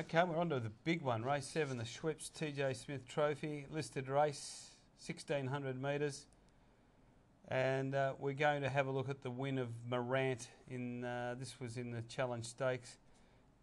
Okay, we're on to the big one. Race 7, the Schweppes TJ Smith Trophy. Listed race, 1,600 metres. And we're going to have a look at the win of Morant. This was in the Challenge Stakes.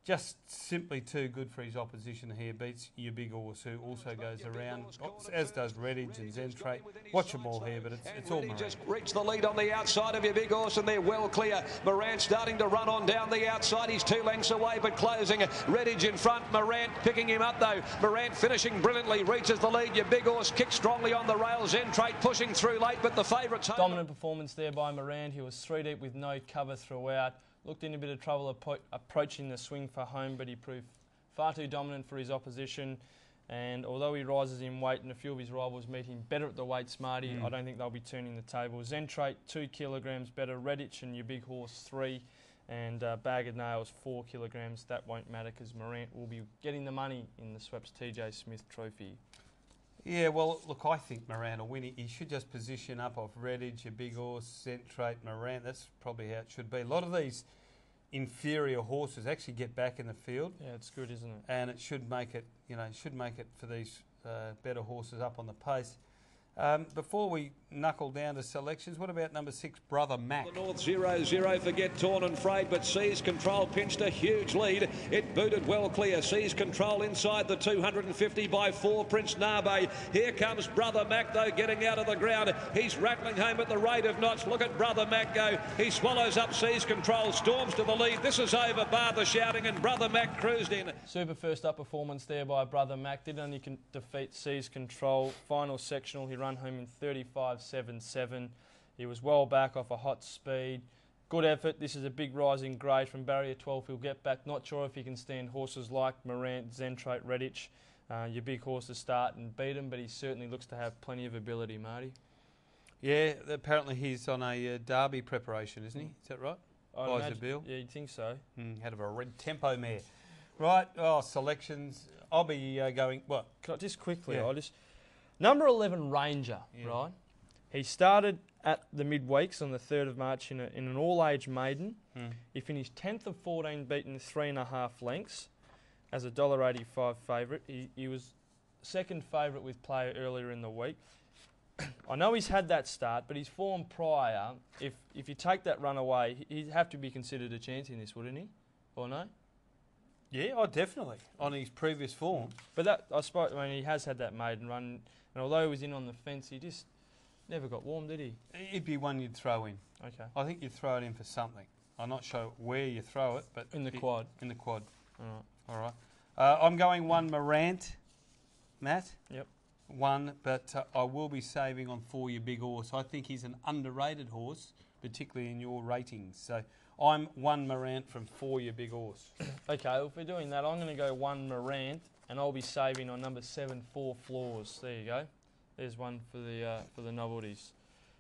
Just simply too good for his opposition here. Beats Your Big Horse, who also goes around, as does Redditch and Zentrate. Watch them all here, but it's all Morant. Just reached the lead on the outside of Your Big Horse, and they're well clear. Morant starting to run on down the outside. He's 2 lengths away, but closing. Redditch in front. Morant picking him up, though. Morant finishing brilliantly, reaches the lead. Your Big Horse kicks strongly on the rails. Zentrate pushing through late, but the favourites... Dominant performance there by Morant. He was 3 deep with no cover throughout. Looked in a bit of trouble approaching the swing for home, but he proved far too dominant for his opposition. And although he rises in weight and a few of his rivals meet him better at the weight, Smarty, I don't think they'll be turning the table. Zentrate, 2 kilograms better. Redditch and Your Big Horse, 3. And Bag of Nails, 4 kilograms. That won't matter because Morant will be getting the money in the Schweppes TJ Smith Trophy. Yeah, well, look, I think Morant will win. He should just position up off Redditch, Your Big Horse, Zentrate, Morant. That's probably how it should be. A lot of these inferior horses actually get back in the field. Yeah, it's good, isn't it? And it should make it, for these better horses up on the pace. Before we knuckle down to selections, what about number 6, Brother Mac? The North 0-0 for Get Torn and Frayed, but Seize Control pinched a huge lead. It booted well clear. Seize Control inside the 250 by 4, Prince Nabe. Here comes Brother Mac, though, getting out of the ground. He's rattling home at the rate of knots. Look at Brother Mac go. He swallows up Seize Control, storms to the lead. This is over, bar the shouting, and Brother Mac cruised in. Super first up performance there by Brother Mac. Did only defeat Seize Control. Final sectional, he ran home in 35.77. He was well back off a hot speed. Good effort. This is a big rising grade from barrier 12. He'll get back. Not sure if he can stand horses like Morant, Zentrate, Redditch. Your Big Horse to start and beat him, but he certainly looks to have plenty of ability, Marty. Yeah, apparently he's on a derby preparation, isn't he? Is that right? Bill? Yeah, you'd think so. Head of a red tempo mare. Right, selections. I'll be going, what? Just quickly, Number 11, Ranger, right? He started at the midweeks on the 3rd of March in an all-age maiden. He finished 10th of 14, beaten 3.5 lengths as a $1.85 favourite. He was second favourite with play earlier in the week. I know he's had that start, but his form prior, if you take that run away, he'd have to be considered a chance in this, wouldn't he? Or no? Yeah, definitely, on his previous form. But I suppose, he has had that maiden run, and although he was in on the fence, he just never got warm, did he? It'd be one you'd throw in. Okay. I think you'd throw it in for something. I'm not sure where you throw it, but... In the quad. In the quad. All right. I'm going 1 Morant, Matt. Yep. 1, but I will be saving on 4 Your Big Horse. I think he's an underrated horse, particularly in your ratings. So I'm 1 Morant from 4 Your Big Horse. Okay, well, if we're doing that, I'm going to go 1 Morant, and I'll be saving on number 7, 4 Floors. There you go. There's one for the novelties.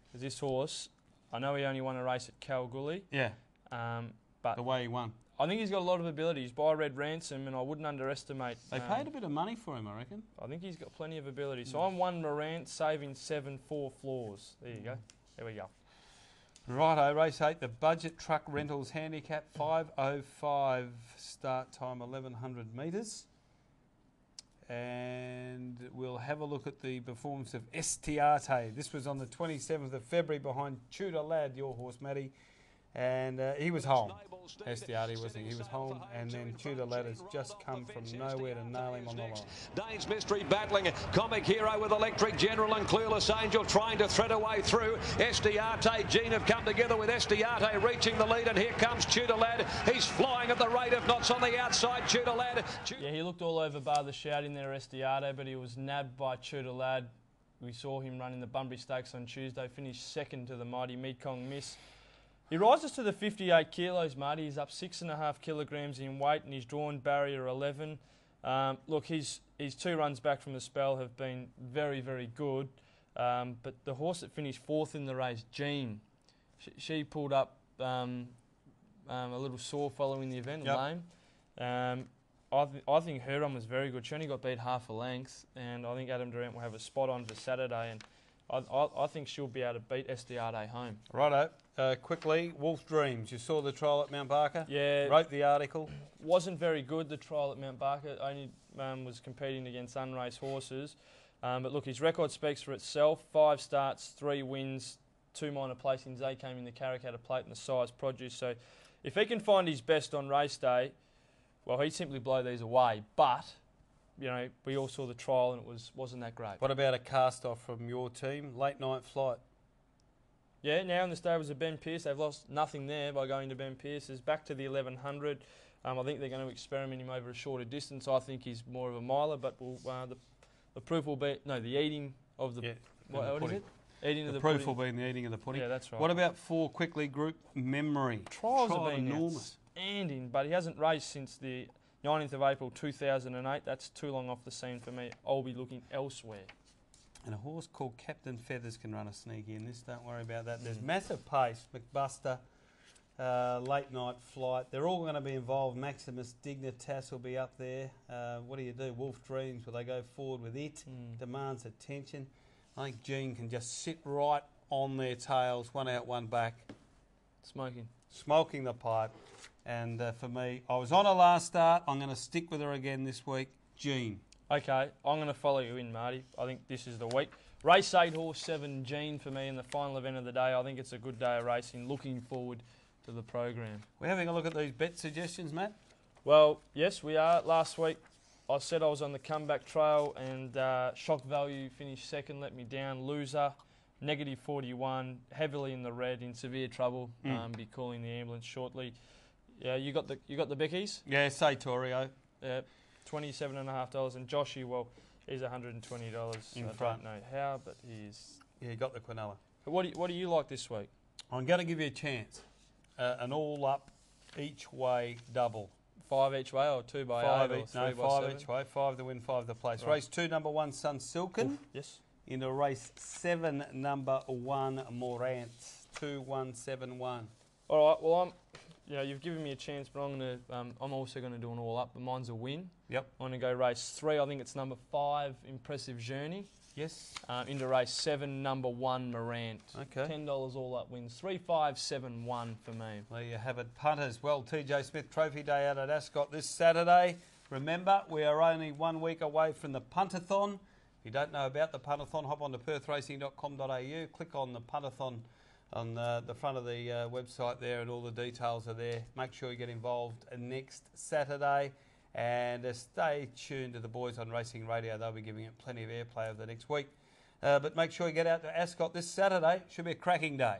Because this horse, I know he only won a race at Kalgoorlie. Yeah. But the way he won. I think he's got a lot of abilities. By Red Ransom, and I wouldn't underestimate... They paid a bit of money for him, I reckon. I think he's got plenty of ability. So I'm 1 Morant, saving 7, 4 Floors. There you go. There we go. Righto, race 8, the Budget Truck Rentals Handicap, 5:05 start time, 1,100 metres. And we'll have a look at the performance of Estiate. This was on the 27th of February behind Tudor Lad, your horse, Matty. And he was home. Estiate, wasn't he? He was home, and then Tudor Lad has just come from nowhere to nail him on the line. Dane's Mystery battling. Comic Hero with Electric General and Clueless Angel trying to thread a way through. Estiate, Jean have come together with Estiate reaching the lead, and here comes Tudor Lad. He's flying at the rate of knots on the outside, Tudor Lad. Yeah, he looked all over bar the shout in there, Estiate, but he was nabbed by Tudor Lad. We saw him run in the Bunbury Stakes on Tuesday, finished second to the mighty Mekong Miss. He rises to the 58 kilos, Marty. He's up 6.5 kilograms in weight, and he's drawn barrier 11. Look, his 2 runs back from the spell have been very, very good. But the horse that finished 4th in the race, Jean, she pulled up a little sore following the event, lame. I think her run was very good. She only got beat half a length, and I think Adam Durant will have a spot on for Saturday. And I think she'll be able to beat Estiade home. Righto. Quickly, Wolf Dreams. You saw the trial at Mount Barker? Yeah. Wrote the article. Wasn't very good, the trial at Mount Barker. Only was competing against unraced horses. But look, his record speaks for itself. 5 starts, 3 wins, 2 minor placings. They came in the Karrakatta Plate and the size produce. So if he can find his best on race day, well, he'd simply blow these away. But, you know, we all saw the trial and it wasn't that great. What about a cast-off from your team? Late Night Flight. Yeah, now in the stables of Ben Pearce, they've lost nothing there by going to Ben Pearce's. Back to the 1100. I think they're going to experiment him over a shorter distance. I think he's more of a miler, but the proof will be... No, the eating of the... Yeah, what is it? Eating of the the proof pudding. will be in the eating of the pudding. Yeah, that's right. What about 4 quickly group memory? Trials have been enormous. outstanding, but he hasn't raced since the 19th of April 2008. That's too long off the scene for me. I'll be looking elsewhere. And a horse called Captain Feathers can run a sneaky in this. Don't worry about that. There's massive pace. McBuster, Late Night Flight. They're all going to be involved. Maximus Dignitas will be up there. What do you do? Wolf Dreams, will they go forward with it? Demands attention. I think Jean can just sit right on their tails, 1 out, 1 back. Smoking the pipe. And for me, I was on her last start. I'm going to stick with her again this week. Jean. Okay, I'm going to follow you in, Marty. I think this is the week. Race 8, horse 7, Jean for me in the final event of the day. I think it's a good day of racing. Looking forward to the program. We're having a look at these bet suggestions, Matt. Well, yes, we are. Last week, I said I was on the comeback trail and Shock Value finished second, let me down. Loser, negative 41, heavily in the red, in severe trouble. Be calling the ambulance shortly. Yeah, you got the Beckies? Yeah, say Torio. Yeah, $27.50, and Joshy, well, he's $120 in I front. don't know how, but he's... Yeah, you got the Quinella. What do you like this week? I'm going to give you a chance. An all-up, each-way double. 5 each way or 2 by 5 8 or each, 3 no, by 5 7? each way. 5 to win, 5 to place. Right. Race 2, number 1, Sun Silken. Oof, yes. Into race 7, number 1, Morant. 2171. All right, well, you've given me a chance, but I'm also going to do an all-up, but mine's a win. Yep. I'm going to go race 3. I think it's number 5, Impressive Journey. Yes. Into race 7, number 1, Morant. Okay. $10 all-up wins. 3, 5, 7, 1 for me. There you have it. Punters. Well, TJ Smith Trophy Day out at Ascot this Saturday. Remember, we are only 1 week away from the Puntathon. If you don't know about the Puntathon, hop on to perthracing.com.au. Click on the Puntathon on the front of the website there, and all the details are there. Make sure you get involved next Saturday. And stay tuned to the boys on Racing Radio. They'll be giving it plenty of airplay over the next week. But make sure you get out to Ascot this Saturday. Should be a cracking day.